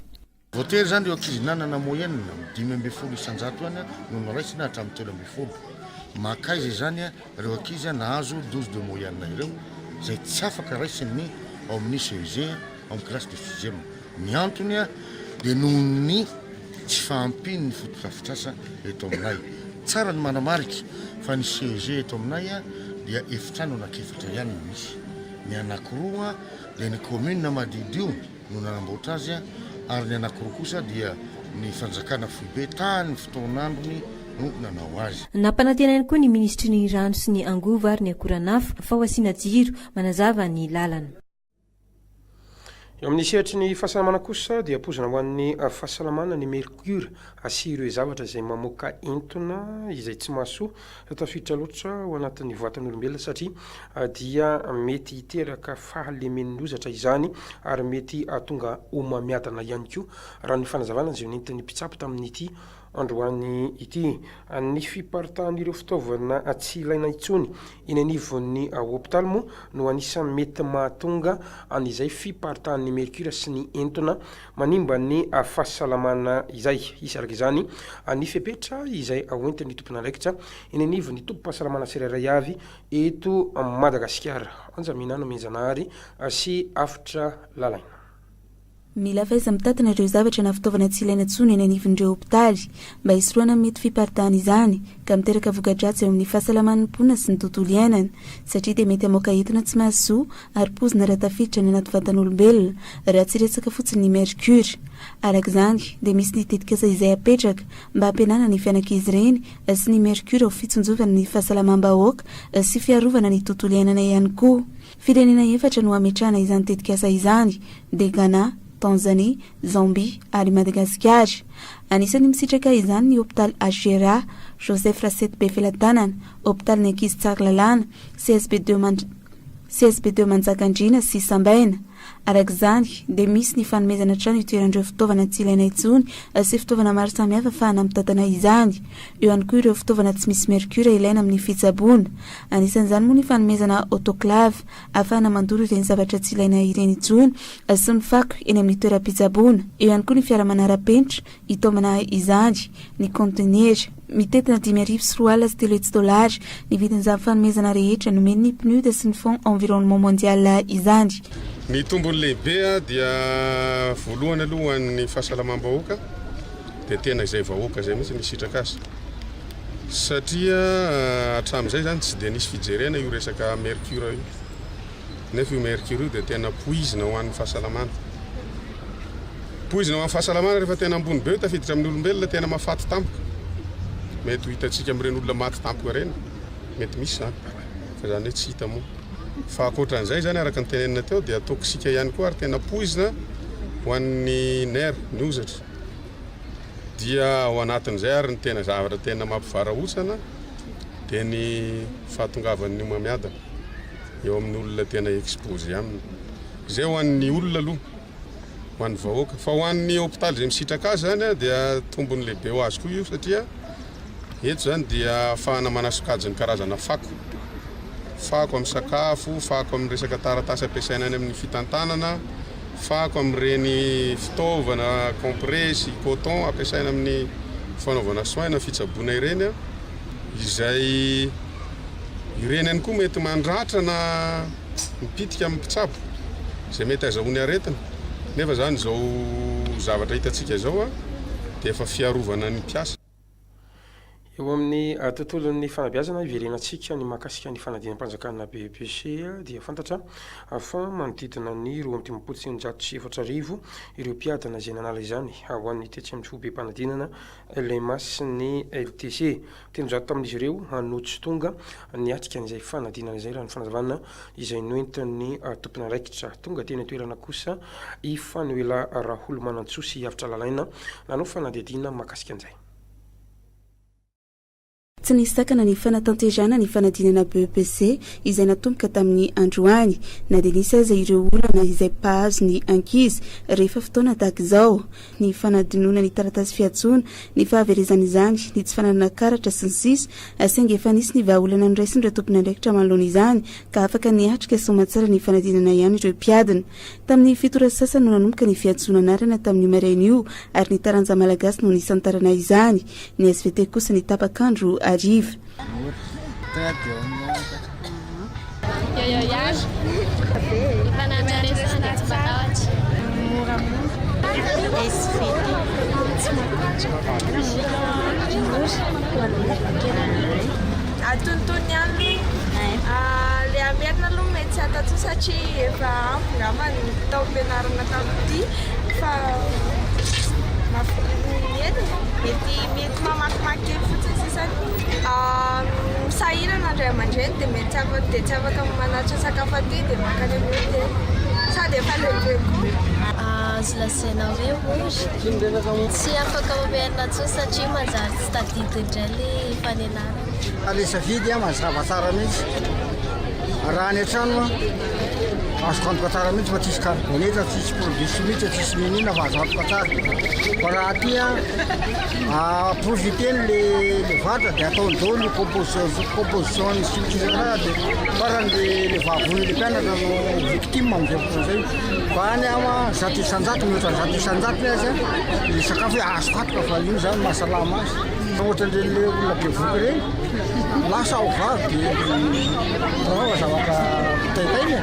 Voatery zany eo ankizy nanana moyenne 5 isan-jato any no noraisina hatramin'ny 3 makaiza zany ireo ankizy nahazo 12 de moyenne ireo zay tsy afaka raisiny ao amin'ny CEG en classe de 6e. Ny antony dia noho ny tsy fahampiny ny fototrafitrasa eto aminay. Tsara ny manamarika fa ny CEG eto aminay dia efitrano anakefatra ihany misy. Ny anankiroa dia ny commune Madidio no nanamboatra azy ary ny anankiroa kosa dia ny fanjakana Foibe tany fotoanandrony no nanao azy. Nampanantena ihany koa ny ministry ny rano sy ny angovo ary ny akoranafo fa ho asiana jiro manazava ny lalana. Eo amin'ny sehatry ny fahasalamana kosa dia pozina ho an'ny fahasalamana ny mercure sy ireo zavatra izay mamoaka entona izay tsy mahasoa tafiditra loatra ao anatin'ny vatan'olombelona satria dia mety hiteraka fahalemen'ny ozatra izany ary mety atonga omamiadana ihany koa raha ny fanazavana izay nentin'ny mpitsapo tamin'ity androany ity. Ny fiparitahan'ireo fitaovana tsy ilaina intsony eny anivon'ny hôpitaly moa no anisany mety mahatonga an'izay fiparitahan'ny mercure sy ny entona manimba ny fahasalamana izay. Isaraka izany ny fepetra izay aoentin'ny tompon'andraikitra eny anivon'ny tompo-pahasalamana tsirairay avy eto Madagasikara. Anjaminana menjanahary sy afitra lalaina. Mila faiza mitatana ireo zavatra na fitaovana tsy ilaina intsony eny anivon'ireo hôpitaly mba hisoroana mety fiparitahana izany ka miteraka voka-dratsy eo amin'ny fahasalaman'ny mponina sy ny tontolo iainana satria dia mety hamoaka entona tsy mahasoa ary pozina raha tafiditra ny anaty vatan'olombelona raha tsy resaka fotsiny ny mercure. Araka izany dia misy ny tetikasa izay apetraka mba hampihenana ny fianankizy ireny sy ny mercure ao fitsonjovana ny fahasalamam-bahoaka sy fiarovana ny tontolo iainana ihany koa. Firenena 4 no ametrahana izany tetikasa izany dia Ghana, Tanzanie, Zambie ary Madagascar. Anisany misitraka izany ny hôpitaly Agera, Joseph Rasset Befilatanana, hôpitaly ny ankizy tsara lalàna, CSB2 Manjakandriana sy Sambaina. Araka izany dia misy ny fanomezana trano itoeran'ireo fitaovana tsy ilaina intsony sy fitaovana maro samihafa ahafahana mitatana izany. Eo ihany koa ireo fitaovana tsy misy mercure ilaina amin'ny fitsaboana. Anisan'izany moa ny fanomezana autoclave ahafahana mandoro ireny zavatra tsy ilaina ireny intsony sy ny fako eny amin'ny toeram-pitsaboana. Eo ihany koa ny fiara-manara-penitra hitaomana izany, ny conteneur mitetina 5,000 sy $3 ny vidin'izany fanomezana rehetra nomen'ny PNUD sy ny Fonds Environnement Mondial izany. Ny tombony lehibe dia voalohany aloha ny fahasalamam-bahoaka dia tena izay vahoaka izay mihitsy misitraka azy satria hatramin'izay zany tsy dia nisy fijerena io resaka mercure io nefa io mercure io dia tena poizina ho an'ny fahasalamana. Poizina ho an'ny fahasalamana rehefa tena ambony be tafiditra amin'ny olombelona tena mahafaty tampoka. Mety ho hitantsika amin'ireny olona maty tampoka ireny mety misy zany fa zany hoe tsy hita moa. Fa akoatran'izay zany araka ny tenenina teo dia toksika ihany koa ary tena poizina ho an'ny nerf, ny ozatra. Dia ao anatin'izay ary ny tena zavatra tena mampivarahontsana dia ny fahatongavan'ny omamiadana eo amin'ny olona tena expose aminy. Izay ho an'ny olona aloha, ho an'ny vahoaka. Fa ho an'ny hôpitaly izay misitraka azy zany dia tombony lehibe ho azy koa io satria eto zany dia ahafahana manasokajy ny karazana fako amin'ny sakafo, fako amin'ny resaka taratasy ampiasaina any amin'ny fitantanana, fako amin'ireny fitaovana compressy, coton ampiasaina amin'ny fanaovana soin na fitsaboana ireny izay ireny any koa mety mandratra na mipitika amin'ny mpitsabo zay mety azahoany aretina nefa zany zao zavatra hitantsika zao dia efa fiarovana ny mpiasa. Eo amin'ny tontolon'ny fanabeazana iverenantsika ny mahakasika ny fanadinam-panjakana BEPC dia fantatra fa manodidina ny 2,400 ireo mpiadana izay nanala izany ho an'ny tetsy amin'ny fobe mpanadinana LMA sy ny LTC. Telonjato tamin'izy ireo hanotsy tonga ny atrika an'izay fanadinana izay raha ny fanazavana izay noentin'ny tompona raikitra tonga teny toerana kosa ifanoela Raholo Manantsosy avitra lalaina nanao fanadidina mahakasika an'izay. Tsy nisy sakana ny fanatanterana ny fanadinana BEPC izay natomboka tamin'ny androany na dia nisy aza ireo olana izay pahazo ny ankizy rehefa fotoana tahaka izao. Ny fanadinoana ny taratasy fiantsoana ny fahaverezana izany ny tsy fananana karatra sy ny sisa saingy efa nisy ny vahaolana niraisindra tompona andraikitra manoloana izany ka afaka niatrika somatsara ny fanadinana ihany ireo mpiadina. Tamin'ny fitora sasany no nanomboka ny fiantsoana anarana tamin'ny maraina io ary ny taranja malagasy no nisantarana izany. Ny SVT kosa ny tapakandro Arrive. Atontony andro le amerina aloha mety tsy atatso satria efa ampy ngamba ny tao-pianarana tamin'ity fa mety mamakimaky kely fotsiny sisany misahirana andray aman-dreny dia mety tsy afaka manatra sakafo aty dia makany amin'ny hôtely sady efa lehibe koa azo lasaina hoe ory tsy afaka mameana tso satria manjary tsy tadidy indray le fanenarana alesa vidy mazava tsara mihitsy raha any an-trano azo antoka tsara mihitsy fa tsisy carbonate tsisy produit chimique tsisy minina fa azo antoka tsara fa raha aty profiteny le vatra dia ataony dao ny composition ny chimique dia farany le vavony le mpianatra no victime amin'izay fotoana zay fa any zato isanjato mihoatra ny zato isanjato le azy le sakafo hoe azo katoka fa io zany mahasalama azy ohatran'ireny le olona be voky reny lasa ao vavy dia zavatra taitainy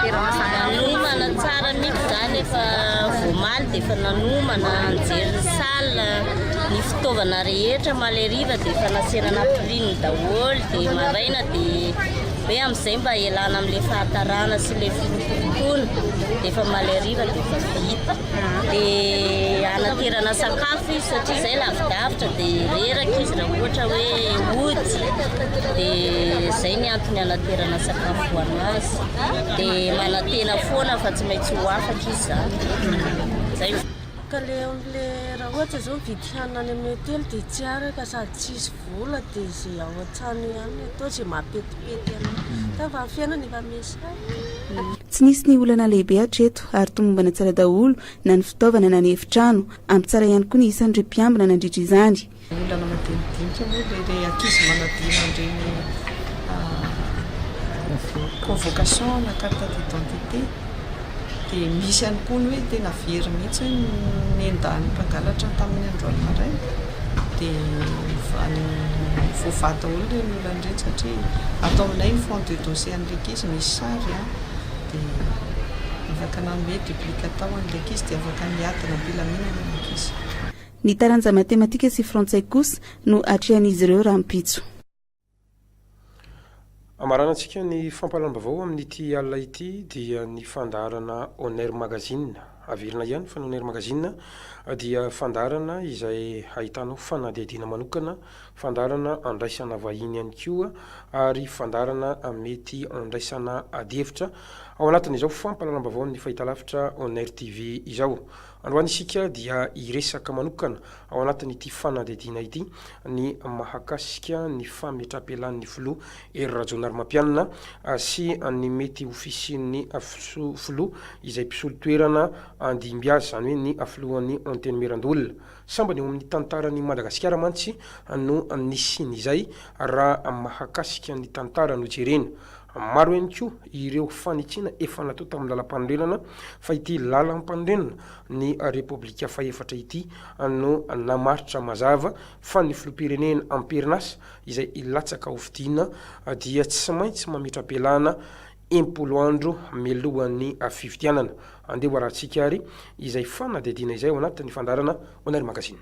nanomana tsara mihitsy zany efa voamaly dia efa nanomana anjery sala ny fitaovana rehetra maleriva dia efa nasenana priny daholo dia maraina dia hoe amin'izay mba ialana amin'le fahatarana sy le filokotokoana dia efa maleriva dia efa vita dia anaterana sakafo izy satria izay lavidavitra dia reraka izy raha ohatra hoe ody dia izay ny antony anaterana sakafo ho anazy dia manantena foana fa tsy maintsy ho afaka izy zany zay ka le raha ohatra zao mividy hanina any amin'ny hôtely dia tsy araka sady tsisy vola dia izay ao an-trano ihany atao izay mampetipety ana fa fiainana efa mesy tsy nisy ny olana lehibe hatreto ary tomombana tsara daholo na ny fitaovana na ny efitrano ampy tsara ihany koa ny isan'ireo mpiambina nandritra izany. Olana madinidinika moa le ankizy manadina ireny convocation na carte d'identité dia misy ihany koa ny hoe tena very mihitsy ny endahany mpangalatra tamin'ny androany maray dia voavata olo le olona indreny satria atao aminay ny fond de dossier an'ilay izy misy sary dia afaka nanome duplique atao an'ilay izy dia afaka miadana ampilaminana an'ilay izy. Ny taranja matematika sy frantsay kosa no atrehan'izy ireo raha mipitso. Amaranantsika ny fampalam-bavao amin'ity alina ity dia ny fandaharana Honor Magazine averina ihany fa ny Honor Magazine dia fandaharana izay ahitanao fanadihadiana manokana, fandaharana andraisana vahiny ihany koa ary fandaharana mety andraisana adihevitra ao anatin'izao fampalam-bavao amin'ny fahitalavitra Honor TV izao. Androany isika dia iresaka manokana ao anatin'ity fanadihadiana ity ny mahakasika ny fametrapelan'ny filoha ery rajonarym-mampianina sy ny mety ofisian'ny filoha izay mpisolo toerana andimbiazy zany hoe ny filohan'ny anteny merandolona sambany eo amin'ny tantarany Madagasikara mantsy no nisin'izay raha mahakasika ny tantara no jerena maro ihany koa ireo fanitsina efa natao tamin'ny lalam-pandrenana fa ity lalam-pandrenana ny repoblika faefatra ity no namaritra mazava fa ny filoham-pirenena amperinasa izay ilatsaka ho fidiana dia tsy maintsy mametra-pialana 10 andro mialohan'ny fifidianana. Andeha ho arahantsika ary izay fanadihadiana izay ao anatin'ny fandarana ao anary magazine.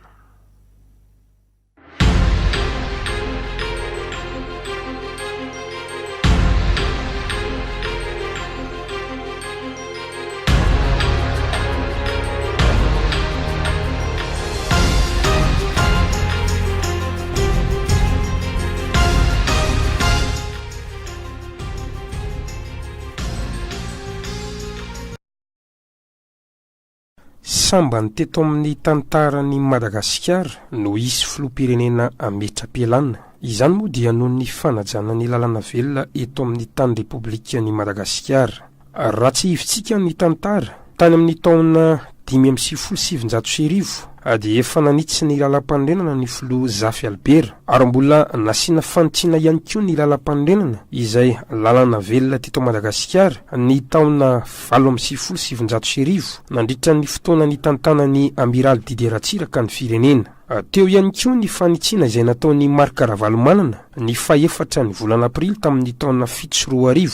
Samba ny teto amin'ny tantarany Madagasikara no isy filoham-pirenena ametra-pialana. Izany moa dia noho ny fanajana ny lalàna velona eto amin'ny tany repoblikan'i Madagasikara. Raha tsy hivitsika ny tantara tany amin'ny taona 577 dia efa nanitsy ny lalam-pandrenana ny filoha Zafy Albert ary mbola nasiana fanontaniana ihany koa ny lalam-pandrenana izay lalàna velona teto Madagasikara ny taona 577 nandritra ny fotoana ny tantanany Amiral Didier Ratsiraka ny firenena. Teo ihany koa ny fanitsiana izay nataony Marc Ravalomanana ny faefatra ny volana Aprily tamin'ny taona 7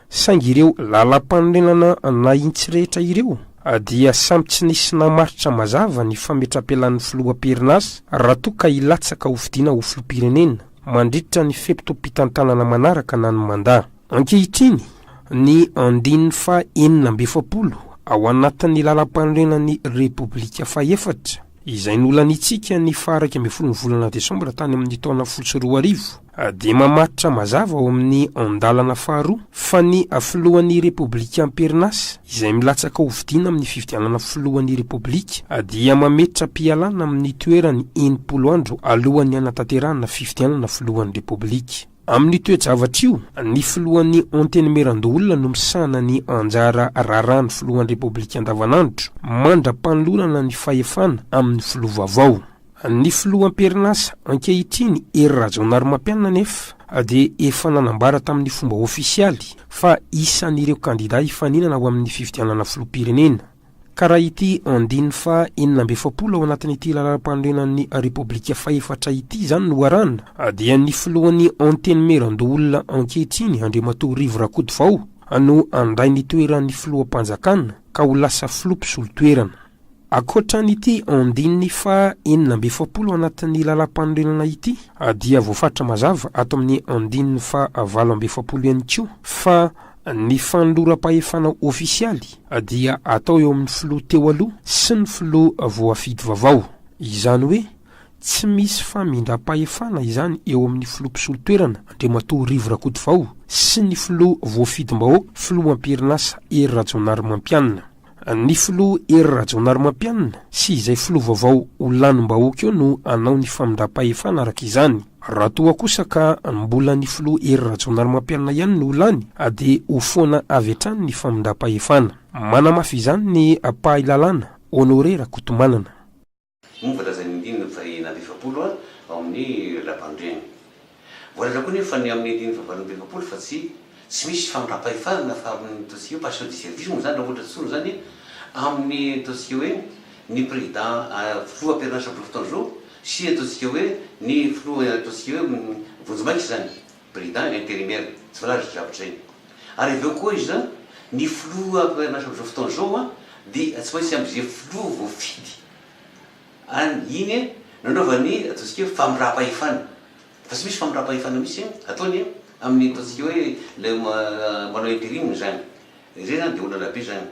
saingy ireo lalam-pandrenana na intsy rehetra ireo dia samy tsy nisy namaritra mazava ny fametra-pialan'ny filoham-perinasa raha toa ka ilatsaka ho fidiana ho filoham-pirenena mandritra ny feptom-pitantanana manaraka na ny mandat. Ankehitriny ny 1970 ao anatin'ny lalam-pandrenan'ny repoblika faefatra izay nolanitsika ny 12 volana Desambra tany amin'ny taona 2012 dia mamaritra mazava ao amin'ny andalana faharoa fa ny filohan'ny repoblika amperinasa izay milatsaka ho fidiana amin'ny fifidianana filohan'ny repoblika dia mametra-pialana amin'ny toerany 10 andro alohan'ny anatanterahana fifidianana filohan'ny repoblika. Amin'ny toe-javatra io, ny filohan'ny antenemeran-doolona no misana ny anjara raharahany filohan'ny repoblika andavanandro mandra-panolorana ny fahefana amin'ny filoha vaovao. Ny filoham-perinasa ankehitriny Hery Rajaonarimampianina nefa dia efa nanambara tamin'ny fomba ofisialy fa isan'ireo kandida hifaninana ao amin'ny fifidianana filoham-pirenena. Karaha ity 1970 ao anatin'ity lalam-pandrenan'ny repoblika faefatra ity zany no arana dia ny filohan'ny antenemeran-doolona ankehitriny Andriamatoa Rivo Rakotovao no andray ny toeran'ny filoham-panjakana ka ho lasa filoha-mpisolo-toerana. Akoatran'ity andininy fa 70 anatin'ny lalam-pandrenana ity dia voafatra mazava ato amin'ny andininy fa 70 ihany koa fa ny fanoloram-pahefana ofisialy dia atao eo amin'ny filoha teo aloha sy ny filoha voafidy vaovao. Izany hoe tsy misy famindram-pahefana izany eo amin'ny filoha-mpisolo-toerana Andriamatoa Rivo Rakotovao sy ny filoha voafidim-bahoaka filoham-perinasa Hery Rajaonarimampianina. Ny filoha Hery Rajaonarimampianina sy izay filoha vaovao ho lanim-bahoaka eo no anao ny famindram-pahefana araka izany. Raha toa kosa ka mbola ny filoha Hery Rajaonarimampianina ihany no lany dia ho foana avy hatrany ny famindram-pahefana. Manamafy izany ny pahilalana Honoré Rakotomanana. Momba lazany indinina fa 70 ao amin'ny lalam-pandrenana. Voalaza koa nefa ny amin'ny indinina fa 70 fa tsy misy famindram-pahefana fa amin'ny dossier passation du service moa zany raha ohatra tsoro zany amin'ny dossier hoe ny président filoham-perinasa Fotoana sy dossier hoe ny filoha dossier hoe vonjimaiky zany président intérimaire tsy valaza zavatra iny. Ary aveo koa izy zany ny filoham-perinasa Fotoana zao dia tsy maintsy amin'izay filoha voafidy iny nanaovany dossier famindram-pahefana fa tsy misy famindram-pahefana misy ataony amin'ny dossier hoe le manao intérim zany zay zany dia olana be zany.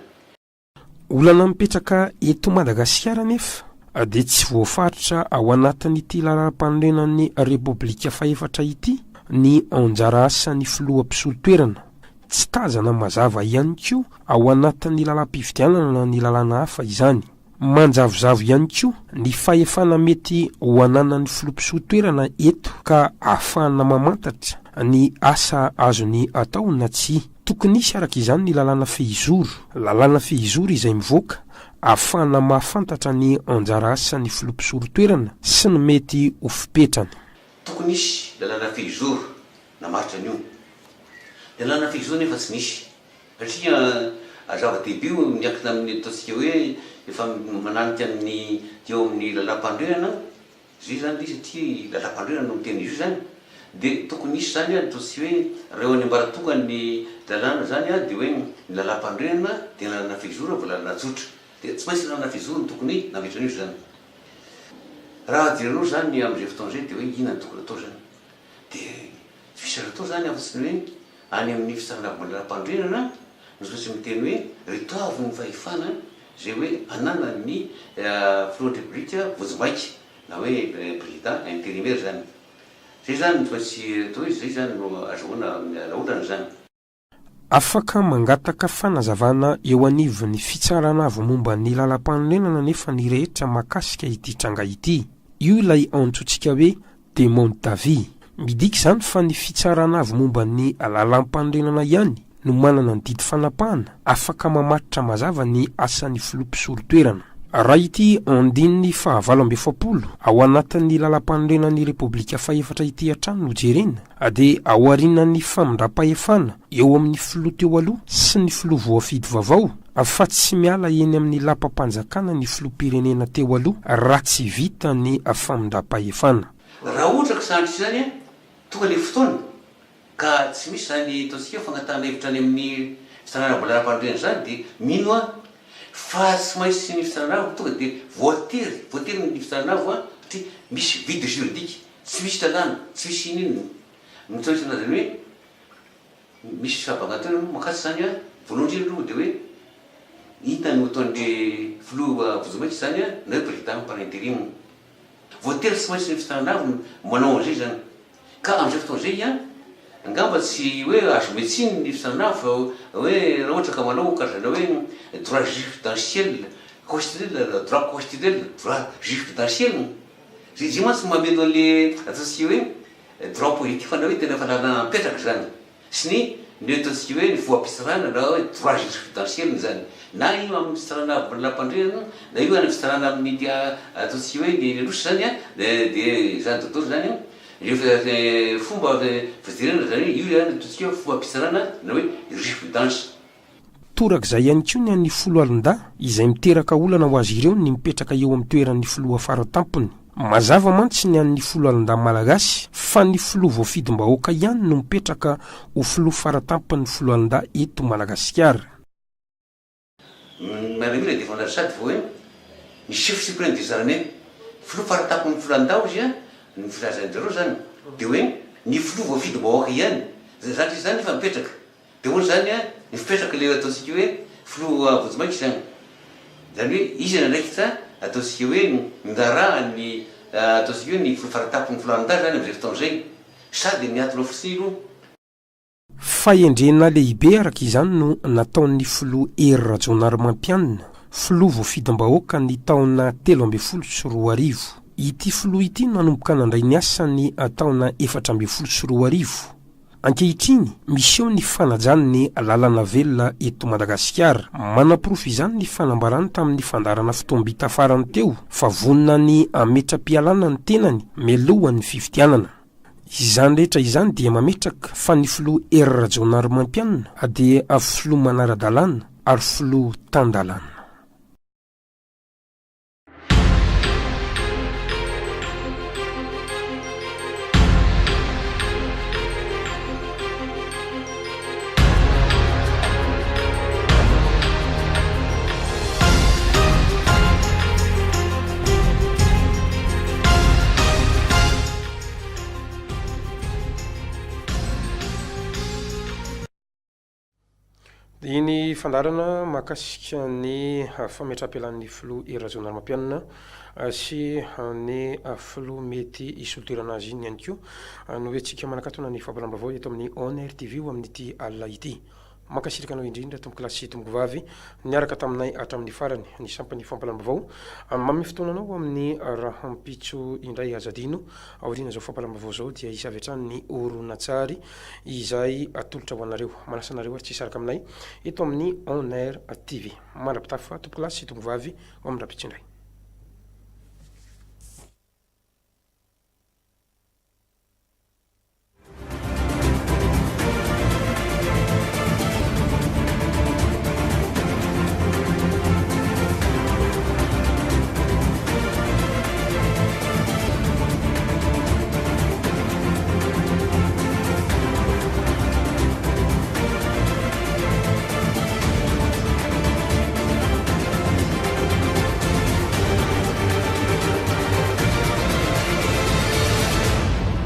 Olana mipetraka eto Madagasikara nefa dia tsy voafaritra ao anatin'ity lalam-pandrenan'ny repoblika faefatra ity ny anjara asan'ny filoham-pisolo-toerana. Tsy tazana mazava ihany koa ao anatin'ny lalam-pifidianana na ny lalàna hafa izany. Manjavozavo ihany koa ny fahefana mety ho ananan'ny filoham-pisolo-toerana eto ka ahafahana mamantatra ny asa azony atao na tsy. Tokony isy araka izany ny lalàna fehizoro izay mivoaka ahafahana mahafantatra ny anjara asan'ny filoham-pisolo-toerana sy ny mety ho fipetrany. Tokony isy lalàna fehizoro namaritra an'io dia lana fikizo nefa tsy misy satria zava-dehibe io miankina amin'ny ataontsika hoe efa mananika amin'ny eo amin'ny lalam-pandroenana zay zany izy satria lalam-pandroenana no miteny izy io zany dia tokony misy zany ataontsika hoe reo any ambaratonga ny lalàna zany dia hoe ny lalam-pandroenana dia lalàna fihizora vo lalàna tsotra dia tsy maintsy lalàna fihizora no tokony nametrana io zany raha diranao zany amin'izay fotoana zay dia hoe inona ny tokony atao zany dia fisara atao zany afa-tsy ny hoe any amin'ny fisarana lalam-pandroenana nososy miteny hoe reto avy ny fahefana zay hoe anana ny filohan'ny république voajomaika na hoe président intérimaire zany zay zany no maintsy atao hoe zay zany no azahoana laolana zany afaka mangataka fanazavana eo anivon'ny fitsarana avy momba ny lalam-panorenana nefa ny rehetra mahakasika ity tranga ity io ilay antsointsika hoe demande d'avis midika zany fa ny fitsarana avy momba ny lalam-panorenana ihany no manana ny didy fanapahana afaka mamatitra mazava ny asan'ny filopisolo-toerana raha ity andininy fahavalo amby efapolo ao anatin'ny lalam-panorenan'ny repoblika faefatra ity hatrany no jerena dia ao arinan'ny famindram-pahefana eo amin'ny filoha teo aloha sy ny filoha voafidy vaovao fa tsy miala eny amin'ny lapam-panjakana ny filoha-pirenena teo aloha raha tsy vita ny famindram-pahefana raha ohatra ka sandry zany tonga le fotoana ka tsy misy zany ataontsika fagnatahana hevitra any amin'ny fisanana lalam-panorenana zany dia mino fa tsy maintsy ny fisananavo tonga dia voatery ny fisananavo satria misy vide juridique tsy misy lalàna tsy misy ininona mitsoisana zany hoe misy fahabagnatona makasy zany voalohany indrindra dia hoe inona no ataon'le filoha voajomaika zany na hoe président par intérim voatery tsy maintsy ny fisananavo manao an'izay zany ka amin'izay fotoana zay angamba tsy hoe azo médecine ny fisananavo hoe raha ohatra ka manao karazana hoe droit jurisprudentiel constitutionnel droit constitutionnel droit jurisprudentiel zay mantsy mameno an'le ataontsika hoe droit politique fa na hoe tena fanalana mipetraka zany sy ny ataontsika hoe ny voam-pisarana na hoe droit jurisprudentiel zany na io amin'ny fisarana lalam-pandrenana na io any fisarana amin'ny ataontsika hoe ny nosy zany dia zany tontolo zany fomba fidirana zany io zany ataontsika hoe fomba-pisarana na hoe jurisprudence torak'izay ihany koa ny an'ny folo alin-da izay miteraka olana ho azy ireo ny mipetraka eo amin'ny toeran'ny filoha faratampony mazava mantsy ny an'ny folo alin-da malagasy fa ny filoha voafidim-bahoaka ihany no mipetraka ho filoha faratampony folo alin-da eto Madagasikara miaramila dia fanary sady vo hoe ny chef suprême des armées filoha faratampony folo alin-da izy ny filazan'izareo zany dia hoe ny filoha voafidim-bahoaka ihany zany izy zany efa mipetraka dia hoany zany ny fipetraka le ataontsika hoe filoha voajomaika zany zany hoe izy nandraiky sa ataontsika hoe mindara ny ataontsika hoe ny filoha faratampony folo alin-da zany amin'izay fotoana zay sady miatona fotsiny fahendrena lehibe araka izany no nataon'ny filoha Hery Rajaonarimampianina filoha voafidim-bahoaka ny taona 13 ity filoha ity nanomboka nandray ny asany taona 14 ankehitriny misy eo ny fanajany ny lalana velona eto Madagasikara manaporofo izany ny fanambarany tamin'ny fandarana fitombita farany teo fa vonina ny ametra-pialana ny tenany mialohan'ny fifidianana izany rehetra izany dia mametraka fa ny filoha Hery Rajaonarimampianina dia filoha manara-dalàna ary filoha tan-dalàna iny fandarana mahakasika ny fametram-pialan'ny filoha Hery Rajaonarimampianina sy ny filoha mety isolotoerana azy iny ihany koa no hoe tsika manakatona ny fampiaraham-baovao eto amin'ny ONR TV io amin'ity alina ity makasirikanao indrindra tomboko lasy tomboko vavy niaraka taminay hatramin'ny farany ny sampany fampiaraham-baovao mamy fotoananao amin'ny rahampitso indray azadino aoriana zao fampiaraham-baovao zao dia isy avy hatrany ny oronatsary izay atolotra ho anareo manasanareo ary tsisy araka aminay eto amin'ny ONR TV mandrapitafa tomboko lasy tomboko vavy ao amin'ny rahampitso indray